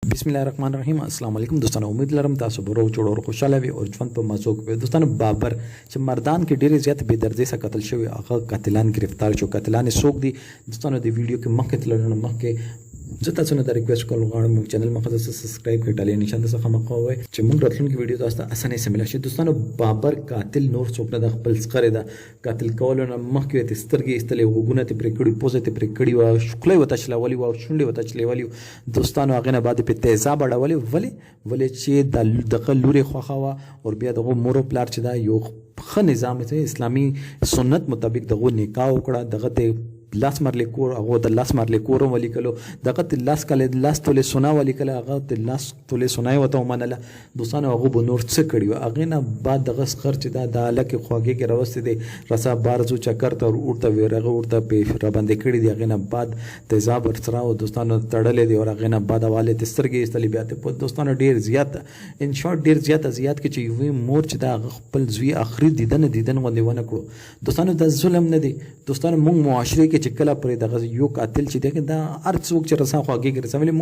बिस्मिल्लाहिर्रहमानिर्रहीम अस्सलाम वालेकुम दोस्तانو उम्मीद लरम तاسو به روغ جوړ او خوشاله وي او ژوند په مزو کې دوستانو بابر چې مردان کې ډېر زیات بے دردۍ سره قتل شوی هغه قاتلان گرفتار شو قاتلان څوک دي دوستانو د ویډیو کې مخکې تللو مخکې زه تاسو نه د ریکوست کول غواړم موږ چینل مخه سبسکرایب کړئ ټاله نشان د څخه مخه چې موږ راتلونکي ویډیو تاسو ته اسانه سره ملي شي دوستانو بابر قاتل نور څوک نه د خپل څخره دا قاتل کول نه مخکې ته سترګې استلې وګونه ته پرې کړي پوزه ته پرې کړي او شکلې وته چلولي او شونډې وته چلولي دوستانو هغه نه بعد په تیزاب اړولي ولې چې د لوري خوخوا او بیا دغه مورو پلار چې دا یو ښه نظام ته اسلامي سنت مطابق دغه نکاح وکړه دغه ته لاس مرلې کور هغه د لاس مرلې کور ولیکلو دغه ته لاس کله لاس تولې سونا ولیکل هغه ته لاس تولې سونای وته ومنله دوستانو هغه به نور څه کړی هغه نه بعد دغه خرچ د لکه خواږه کې راوستي دي رسا بارزو چکر ته ورته ویرغه ورته په را باندې کړی دی هغه نه بعد تیزاب ورسره او دوستانو تړلې دی او هغه نه بعد حواله تسترګې استلې بیا ته دوستانو ډیر زیات ان شارټ ډیر زیات چې یو مور چې دا خپل زوی اخري دیدن غوندې ونه کړو دوستانو د ظلم نه دی دوستانو موږ معاشره کې چې کله پرې دغه یو قاتل چې دی دا هر څوک چې رسا خواږه کې رسولې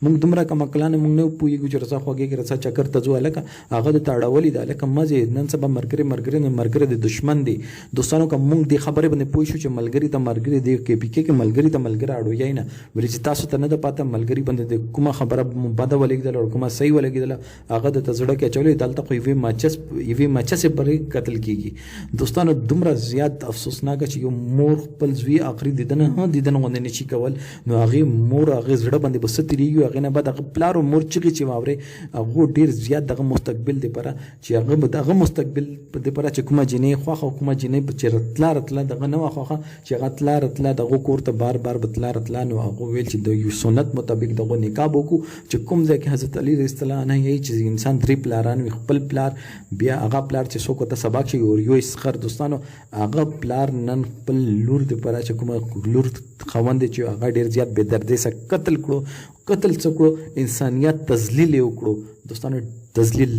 موږ دومره کم کلان موږ نه پوهیږو چې رسا خواږه کې رسا چکر ته ځو الکه هغه د تاړولې د الکه مزه نن سبا مرګري د دشمن دی دوستانو کوم موږ د خبرې باندې پوه شو چې ملګری ته مرګري دی کې پی کې ملګری ته ملګری اړو یای نه ولې چې تاسو ته نه د پاته ملګری باندې کومه خبره بده ولګیدل او کومه صحیح ولګیدل هغه د تزړه کې چولې دلته خو یوې ماچس پرې قتل کیږي دوستانو دومره زیات افسوسناک چې یو مور خپل زوی اخري دیدن غوندې نشي کول نو هغه مور هغه زړه باندې بس تیریږي هغه نه بعد هغه پلار او مور چې واوري هغه ډیر زیات دغه مستقبل دی پره چې هغه مستقبل دی پره چې کومه جنې خوخه کومه جنې چې رتلا دغه نه خوخه چې هغه رتلا دغه کور ته بار رتلا نو هغه ویل چې د یو سنت مطابق دغه نکاح وکړو چې کوم ځای کې حضرت علی رضی الله عنه یې چې انسان درې پلاران خپل پلار بیا هغه پلار چې څوک ته سبق شي او یو اسخر دوستانو هغه پلار نن خپل لور دی پره چې کومه لور خوند چې هغه ډیر زیات بے دردۍ سره قتل څکړو انسانیت تذلیل وکړو دوستانو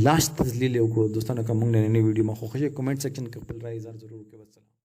لاش تذلیل وکړو دوستانو کوم نه ویډیو ما خوښه کمنټ سیکشن کې خپل رائے ضرور وکړئ